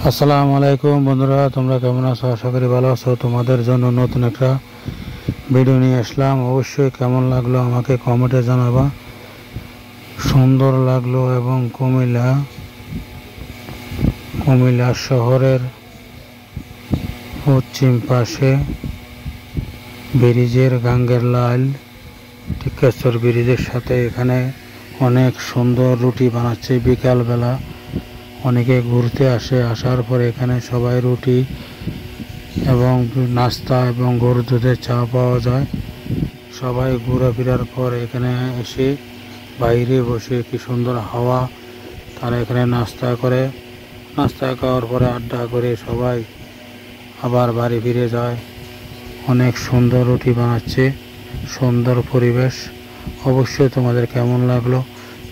আসসালামু আলাইকুম বন্ধুরা, তোমরা কেমন আছো? আশা করি ভালো আছো। তোমাদের জন্য নতুন একটা ভিডিও নিয়ে আসলাম। অবশ্যই কেমন লাগলো আমাকে কমেন্টে জানাবা। সুন্দর লাগলো এবং কুমিল্লা শহরের পশ্চিম পাশে ব্রিজের গাঙ্গের লাইল টিকেশ্বর ব্রিজের সাথে এখানে অনেক সুন্দর রুটি বানাচ্ছে। বিকালবেলা অনেকে ঘুরতে আসে, আসার পরে এখানে সবাই রুটি এবং নাস্তা এবং গরুর দুধের চা পাওয়া যায়। সবাই ঘোরাফেরার পর এখানে এসে বাইরে বসে কি সুন্দর হাওয়া, তারা এখানে নাস্তা খাওয়ার পরে আড্ডা করে সবাই আবার বাড়ি ফিরে যায়। অনেক সুন্দর রুটি বানাচ্ছে, সুন্দর পরিবেশ। অবশ্যই তোমাদের কেমন লাগলো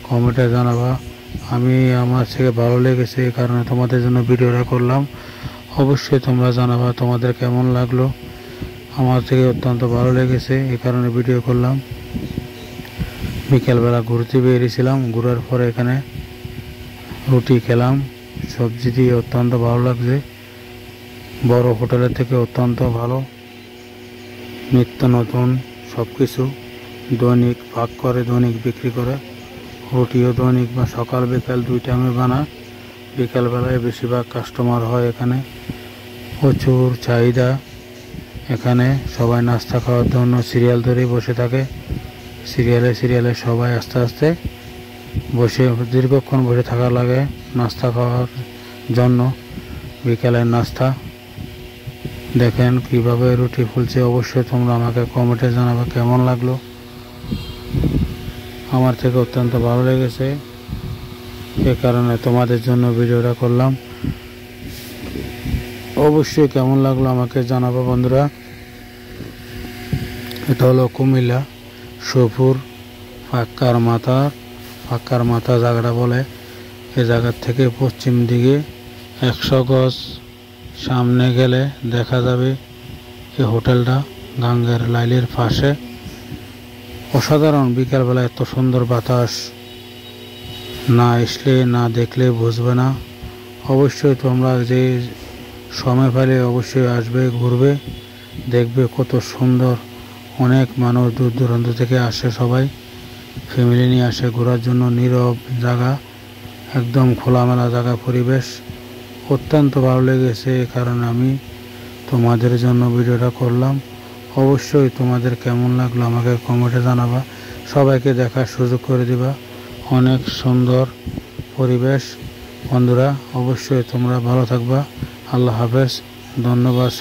কমেন্টে জানাবা। আমার থেকে ভালো লেগেছে, এই কারণে তোমাদের জন্য ভিডিওটা করলাম। অবশ্যই তোমরা জানাবা তোমাদের কেমন লাগলো। আমার থেকে অত্যন্ত ভালো লেগেছে, এই কারণে ভিডিও করলাম। বিকেলবেলা ঘুরতে বেরিয়েছিলাম, ঘোরার পরে এখানে রুটি খেলাম, সবজি দিয়ে অত্যন্ত ভালো লাগছে। বড় হোটেলের থেকে অত্যন্ত ভালো, নিত্য নতুন সব কিছু দৈনিক ভাগ করে, দৈনিক বিক্রি করে। রুটিও দৈনিক বা সকাল বিকাল দুই টাইমে বানায়। বিকালবেলায় বেশিরভাগ কাস্টমার হয় এখানে, প্রচুর চাহিদা। এখানে সবাই নাস্তা খাওয়ার জন্য সিরিয়াল ধরে বসে থাকে। সিরিয়ালে সবাই আস্তে আস্তে বসে দীর্ঘক্ষণ বসে থাকা লাগে নাস্তা খাওয়ার জন্য। বিকালের নাস্তা দেখেন কিভাবে রুটি ফুলছে। অবশ্যই তোমরা আমাকে কমেন্টে জানাবে কেমন লাগলো। আমার থেকে অত্যন্ত ভালো লেগেছে, এ কারণে তোমাদের জন্য ভিডিওটা করলাম। অবশ্যই কেমন লাগলো আমাকে জানাবো বন্ধুরা। এটা হলো কুমিল্লা শোপুর ফাক্কার মাথা জায়গাটা বলে। এ জায়গার থেকে পশ্চিম দিকে 100 গজ সামনে গেলে দেখা যাবে এই হোটেলটা গাঙ্গের লাইলের পাশে। অসাধারণ, বিকালবেলা এত সুন্দর বাতাস, না আসলে না দেখলে বুঝবে না। অবশ্যই তোমরা যে সময় পেলে অবশ্যই আসবে, ঘুরবে, দেখবে কত সুন্দর। অনেক মানুষ দূর দূরান্ত থেকে আসে, সবাই ফ্যামিলি নিয়ে আসে ঘোরার জন্য। নীরব জায়গা, একদম খোলামেলা জায়গা, পরিবেশ অত্যন্ত ভালো লেগেছে, এই কারণে আমি তোমাদের জন্য ভিডিওটা করলাম। অবশ্যই তোমাদের কেমন লাগলো আমাকে কমেন্টে জানাবা। সবাইকে দেখার সুযোগ করে দিবা। অনেক সুন্দর পরিবেশ বন্ধুরা। অবশ্যই তোমরা ভালো থাকবা। আল্লাহ হাফেজ, ধন্যবাদ।